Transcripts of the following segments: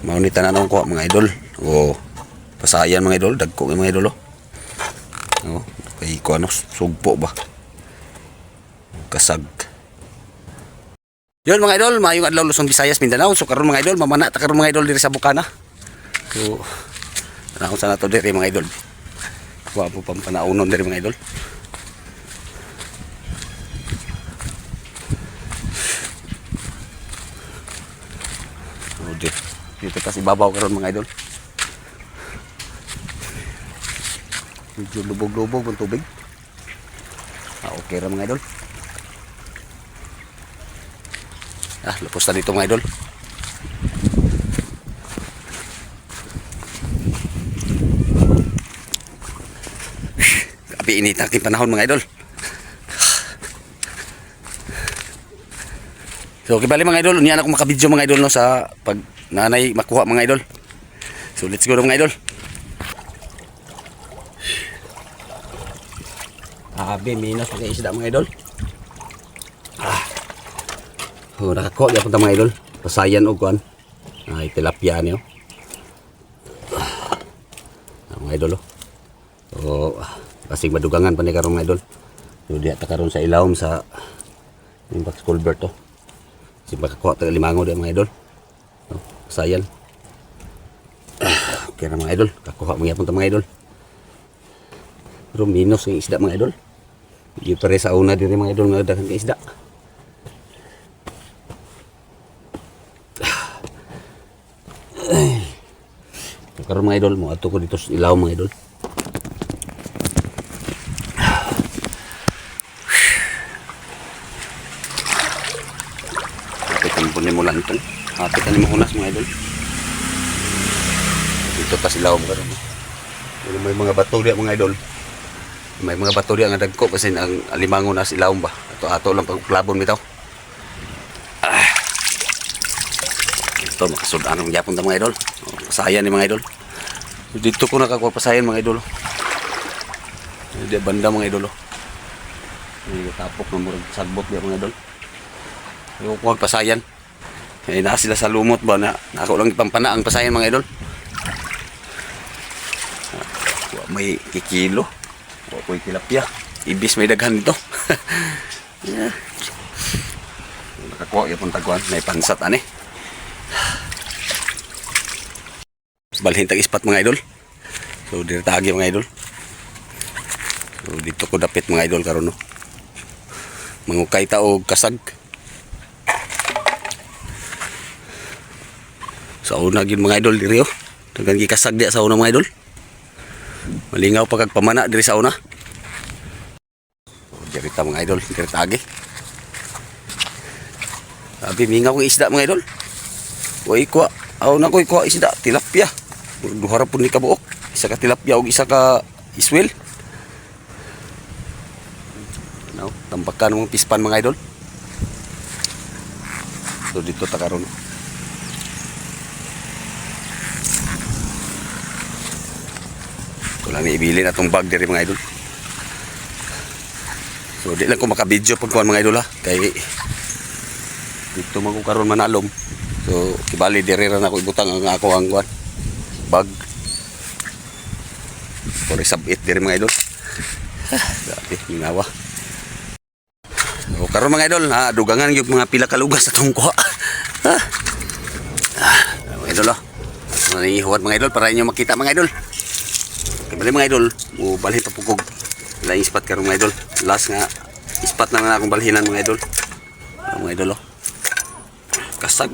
Maunita na nung ko mga idol. O pasayan mga idol, dagko mga idol oh. Oh, kay ko ano sugpo ba. Kasag. Yun mga idol, maayong adlaw Luzon, Visayas, Mindanao. So karon mga idol, mamana ta karon mga idol diri sa Bukana. So ako sana to diri mga idol. Wa po pampanaunon diri mga idol. Dito kasi babaw karon mga idol. Medyo lubog-lubog ang tubig. Okay ra mga idol. Lupos na dito mga idol. Grabe init ang panahon mga idol. So okay bali mga idol, niyan ako makabidyo mga idol no sa pag nanay makuha mga idol. So let's go mga idol. Minos pag isda mga idol. Nakakuha niya punta mga idol. Pasayan o kuan. Ay tilapia niyo. Mga idol oh. So kasing madugangan pa ni karon mga idol. So diha ta karon sa ilawom sa Imbax Culvert to. Si makakuha ta limango di mga idol. Pasayan. Okay na mga idol. Kakuha mga punta mga idol. Pero minos ng isda mga idol. Di pare sa una diri mga idol nga daghang isda. Karon mga idol mo ato ko dito sa ilaw mga idol. Kapitan po ni mo lantong. Kapitan ni mo hunas mga idol. Dito ta sa ilaw mo karon. May mga bato diya mga idol. May mga bato diya nga dagko kasi ang alimango na sa ilaw ba. Ato lang pagplabon bitaw. Ito makasudan ang yapon ta mga idol. Pasayan ni mga idol. Dito ko nakakuha pasayan mga idol. Di banda mga idol. Tapok na murag sagbot di mga idol. Yung kuha pasayan. Na sila sa lumot ba na ako lang ipampana ang pasayan mga idol. May kikilo. Ako'y tilapia. Ibis may daghan dito. Nakakuha yung tagwan. May pansat ani. Balhin tag ispat mga idol. So dito tagi mga idol. So dito ko dapit mga idol karon no. Mangukay ta og kasag. Sa una gid mga idol diri oh. Dagan gi kasag dia sa una mga idol. Malingaw pa kag pamana diri sa una. So diri ta mga idol, diri tagi. Sabi mingaw ng isda mga idol. Oy kuha. Aw na koy kuha isda tilapia. Duhara pun ni kabuok. Isa ka tilapia ug isa ka iswil. Now, tambakan mong pispan mga idol. So dito ta karon. Wala ni ibilin atong bag diri mga idol. So di lang ko makabidyo pag kuan mga idol ha. Kay dito man ko karon manalom. So kibali diri ra nako ibutang ang ako ang kuan bag. Or sabit diri mga idol. Grabe ginawa. So karon mga idol ha, dugangan gyud mga pila ka lugas atong kuha. Mga idol oh. Manihuwat mga idol para inyo makita mga idol. Bali mga idol, balhin pa pugog. Laing ispat karon mga idol. Last nga ispat na nga akong balhinan mga idol. Mga idol oh. Kasag.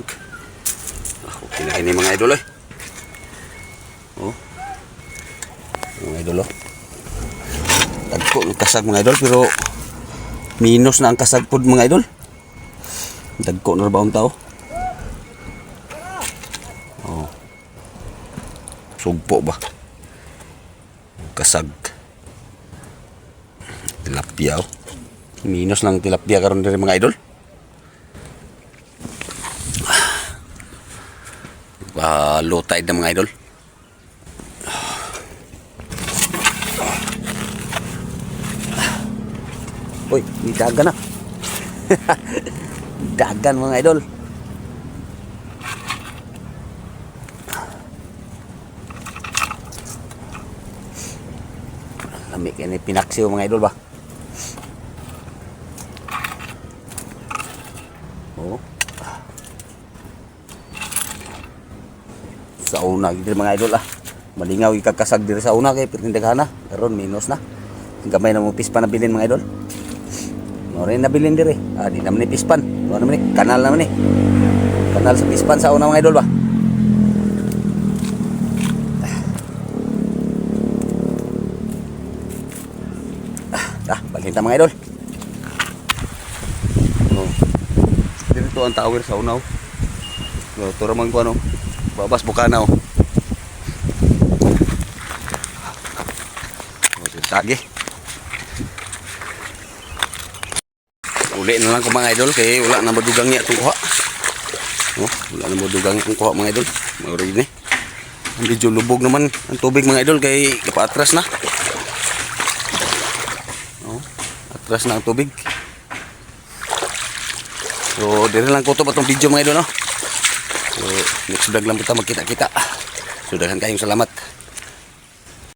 Okay na kini mga idol eh. Oh. Mga idol oh. Tagko ng kasag mga idol pero minus na ang kasag pod mga idol. Dagko na ba ang tao? Oh. Sugpo ba? Kasag tilapia oh. Minus lang tilapia karon diri mga idol. Low tide na mga idol. Uy, may dagan na. Dagan mga idol. Nami kini pinaksiw mga idol ba. Oh. Sa una gid mga idol malingaw ikakasag diri sa una kay pertindaghana karon minus na gamay na mo pispan na bilin mga idol mo rin nabilin diri di naman ni pispan ano naman ni kanal naman ni kanal sa pispan sa una mga idol ba balhin ta mga idol dito ang tower sa una ito ramang ko ano babas bukana sagi uli na lang ko mga idol kaya wala na madugang niya itong kuha wala na madugang itong kuha mga idol maurig ni medyo lubog naman ang tubig mga idol kaya kapaatras na atras na ang tubig so dito lang ko ito itong video mga idol so next vlog lang kita magkita-kita so daghan kayong salamat.